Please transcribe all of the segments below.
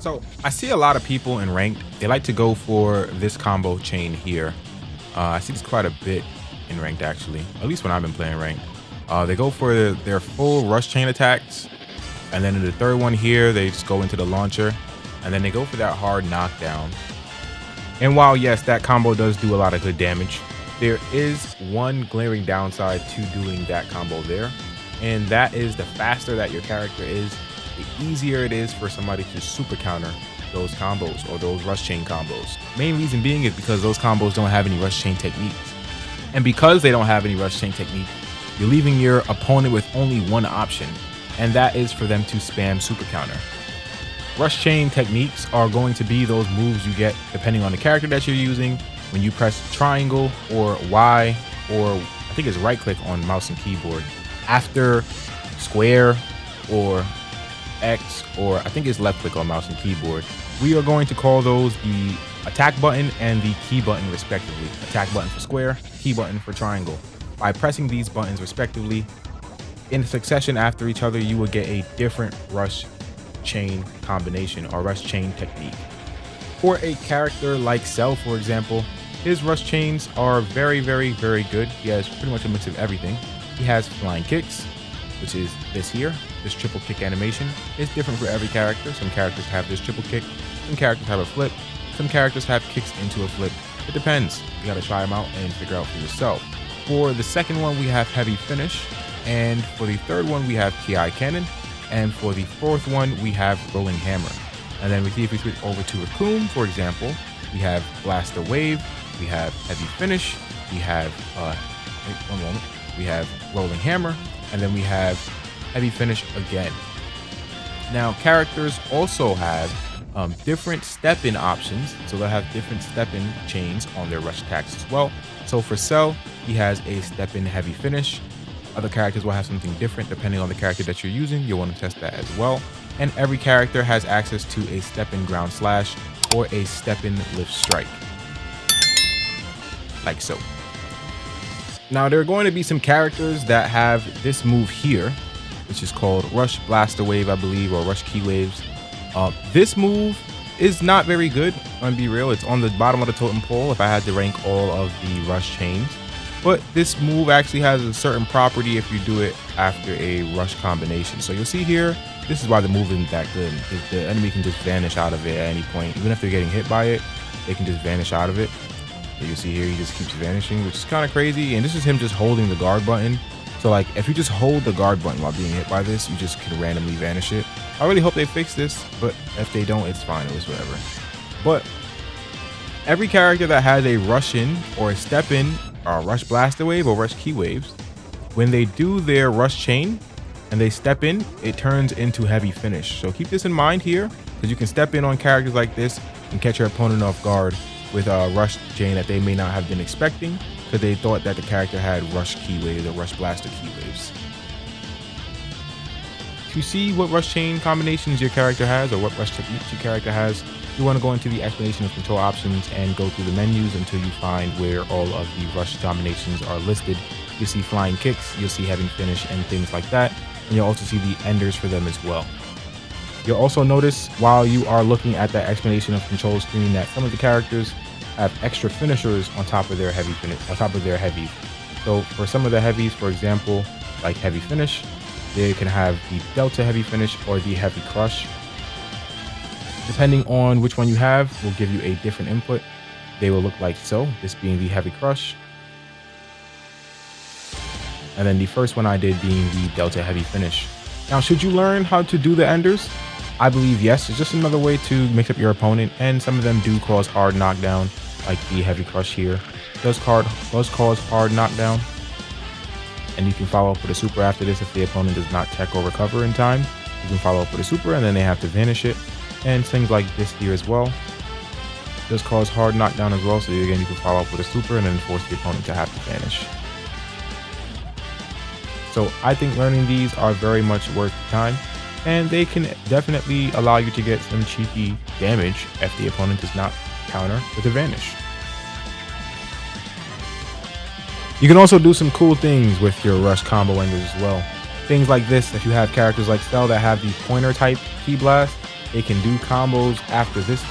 So I see a lot of people in ranked, they like to go for this combo chain here. I see this quite a bit in ranked actually, at least when I've been playing ranked. They go for their full rush chain attacks, and then in the third one here, they just go into the launcher, and then they go for that hard knockdown. And while yes, that combo does do a lot of good damage, there is one glaring downside to doing that combo there, and that is the faster that your character is, the easier it is for somebody to super counter those combos or those rush chain combos. Main reason being is because those combos don't have any rush chain techniques. And because they don't have any rush chain technique, you're leaving your opponent with only one option, and that is for them to spam super counter. Rush chain techniques are going to be those moves you get depending on the character that you're using when you press triangle or Y, or I think it's right click on mouse and keyboard, after square or X, or I think it's left click on mouse and keyboard. We are going to call those the attack button and the key button respectively. Attack button for square, key button for triangle. By pressing these buttons respectively in succession after each other, you will get a different rush chain combination or rush chain technique. For a character like Cell, for example, his rush chains are very good. He has pretty much a mix of everything. He has flying kicks, which is this here. This triple kick animation is different for every character. Some characters have this triple kick, some characters have a flip, some characters have kicks into a flip. It depends. You gotta try them out and figure out for yourself. For the second one, we have heavy finish, and for the third one, we have Ki cannon, and for the fourth one, we have rolling hammer. And then if we switch over to Raccoon, for example, we have blaster wave, we have heavy finish, we have we have rolling hammer, and then we have heavy finish again. Now characters also have different step-in options, so they'll have different step-in chains on their rush attacks as well. So for Cell, he has a step-in heavy finish. Other characters will have something different depending on the character that you're using. You'll want to test that as well. And every character has access to a step-in ground slash or a step-in lift strike, like so. Now there are going to be some characters that have this move here, which is called Rush Blaster Wave, I believe, or Rush Key Waves. This move is not very good, I'm gonna be real. It's on the bottom of the totem pole if I had to rank all of the rush chains. But this move actually has a certain property if you do it after a rush combination. So you'll see here, this is why the move isn't that good. The enemy can just vanish out of it at any point. Even if they're getting hit by it, they can just vanish out of it. So you see here, he just keeps vanishing, which is kind of crazy. And this is him just holding the guard button. So like, if you just hold the guard button while being hit by this, you just can randomly vanish it. I really hope they fix this, but if they don't, it's fine, it was whatever. But every character that has a rush in or a step in, or rush blaster wave or rush key waves, when they do their rush chain and they step in, it turns into heavy finish. So keep this in mind here, because you can step in on characters like this and catch your opponent off guard with a rush chain that they may not have been expecting, because they thought that the character had rush key waves or rush blaster key waves. To see what rush chain combinations your character has or what rush techniques your character has, you want to go into the explanation of control options and go through the menus until you find where all of the rush combinations are listed. You'll see flying kicks, you'll see heavy finish and things like that, and you'll also see the enders for them as well. You'll also notice while you are looking at that explanation of control screen that some of the characters have extra finishers on top of their heavies. So for some of the heavies, for example, like heavy finish, they can have the delta heavy finish or the heavy crush. Depending on which one you have, will give you a different input. They will look like so, this being the heavy crush, and then the first one I did being the delta heavy finish. Now, should you learn how to do the enders? I believe yes. It's just another way to mix up your opponent, and some of them do cause hard knockdown, like the heavy crush here does cause hard knockdown, and you can follow up with a super after this if the opponent does not tech or recover in time. You can follow up with a super and then they have to vanish it, and things like this here as well does cause hard knockdown as well. So again, you can follow up with a super and then force the opponent to have to vanish. So I think learning these are very much worth the time, and they can definitely allow you to get some cheeky damage if the opponent does not counter with a vanish. You can also do some cool things with your rush combo enders as well. Things like this, if you have characters like Cell that have the pointer type key blast, they can do combos after this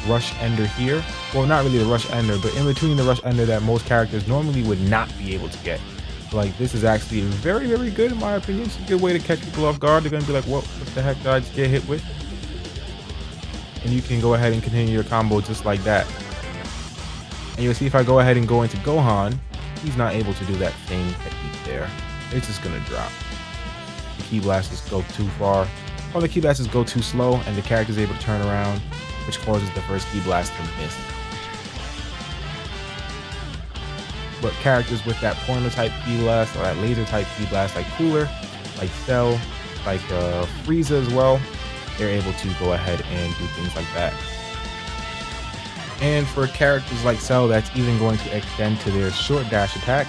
rush ender here. Well, not really the rush ender, but in between the rush ender that most characters normally would not be able to get. Like, this is actually very, very good in my opinion. It's a good way to catch people off guard. They're gonna be like, what the heck did I just get hit with? And you can go ahead and continue your combo just like that. And you'll see if I go ahead and go into Gohan, he's not able to do that same technique there. It's just gonna drop. The key blasters go too far, or the key blasters go too slow, and the character's able to turn around, which causes the first key blast to miss. But characters with that pointer type key blast, or that laser type key blast, like Cooler, like Cell, like Frieza as well, they're able to go ahead and do things like that. And for characters like Cell, that's even going to extend to their short dash attack.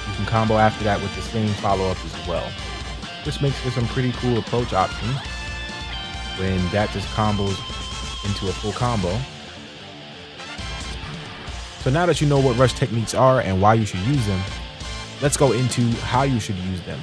You can combo after that with the same follow-up as well. This makes for some pretty cool approach options when that just combos into a full combo. So now that you know what rush techniques are and why you should use them, let's go into how you should use them.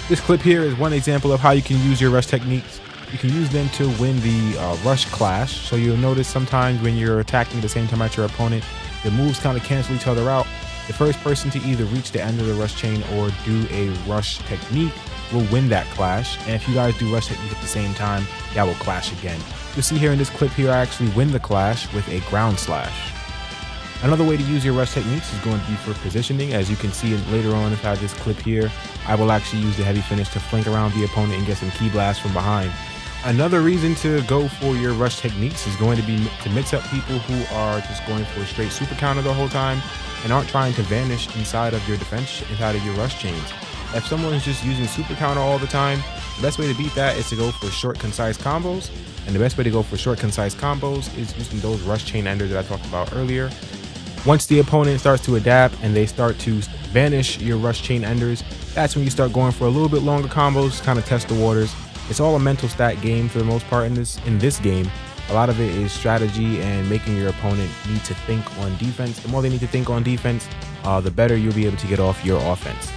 This clip here is one example of how you can use your rush techniques. You can use them to win the rush clash. So you'll notice sometimes when you're attacking at the same time at your opponent, the moves kind of cancel each other out. The first person to either reach the end of the rush chain or do a rush technique will win that clash. And if you guys do rush technique at the same time, that will clash again. You'll see here in this clip here, I actually win the clash with a ground slash. Another way to use your rush techniques is going to be for positioning. As you can see later on inside this clip here, I will actually use the heavy finish to flank around the opponent and get some key blasts from behind. Another reason to go for your rush techniques is going to be to mix up people who are just going for a straight super counter the whole time and aren't trying to vanish inside of your defense, inside of your rush chains. If someone is just using super counter all the time, the best way to beat that is to go for short, concise combos. And the best way to go for short, concise combos is using those rush chain enders that I talked about earlier. Once the opponent starts to adapt and they start to vanish your rush chain enders, that's when you start going for a little bit longer combos, kind of test the waters. It's all a mental stat game for the most part in this game. A lot of it is strategy and making your opponent need to think on defense. The more they need to think on defense, the better you'll be able to get off your offense.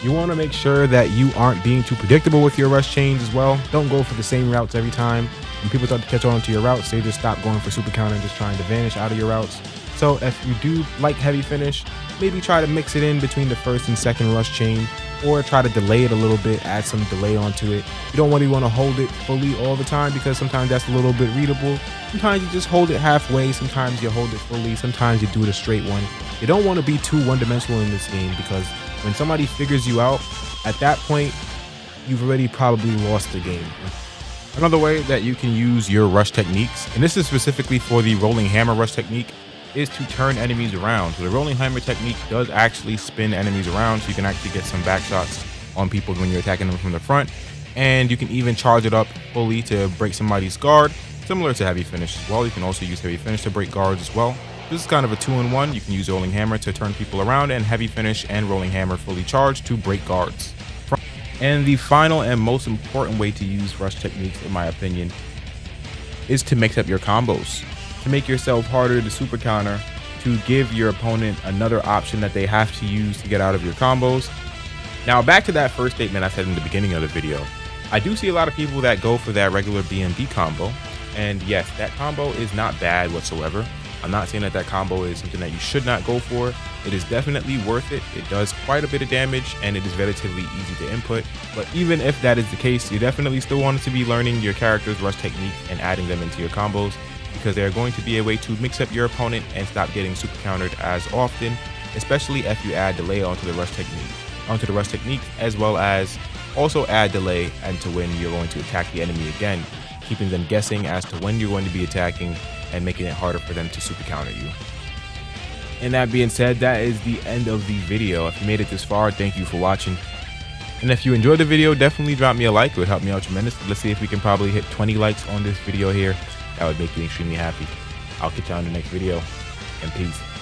You want to make sure that you aren't being too predictable with your rush chains as well. Don't go for the same routes every time. When people start to catch on to your routes, they just stop going for super counter and just trying to vanish out of your routes. So if you do like heavy finish, maybe try to mix it in between the first and second rush chain, or try to delay it a little bit, add some delay onto it. You don't really want to hold it fully all the time because sometimes that's a little bit readable. Sometimes you just hold it halfway, sometimes you hold it fully, sometimes you do it a straight one. You don't want to be too one-dimensional in this game because when somebody figures you out, at that point, you've already probably lost the game. Another way that you can use your rush techniques, and this is specifically for the rolling hammer rush technique, is to turn enemies around. So the rolling hammer technique does actually spin enemies around, so you can actually get some back shots on people when you're attacking them from the front. And you can even charge it up fully to break somebody's guard, similar to heavy finish as well. You can also use heavy finish to break guards as well. This is kind of a 2-in-1. You can use rolling hammer to turn people around and heavy finish and rolling hammer fully charged to break guards. And the final and most important way to use rush techniques, in my opinion, is to mix up your combos. To make yourself harder to super counter, to give your opponent another option that they have to use to get out of your combos. Now back to that first statement I said in the beginning of the video. I do see a lot of people that go for that regular BNB combo, and yes, that combo is not bad whatsoever. I'm not saying that that combo is something that you should not go for. It is definitely worth it. It does quite a bit of damage and it is relatively easy to input. But even if that is the case, you definitely still want to be learning your character's rush techniques and adding them into your combos, because they're going to be a way to mix up your opponent and stop getting super countered as often, especially if you add delay onto the rush technique, as well as also add delay into when you're going to attack the enemy again, keeping them guessing as to when you're going to be attacking and making it harder for them to super counter you. And that being said, that is the end of the video. If you made it this far, thank you for watching. And if you enjoyed the video, definitely drop me a like. It would help me out tremendously. Let's see if we can probably hit 20 likes on this video here. That would make me extremely happy. I'll catch you on the next video, and peace.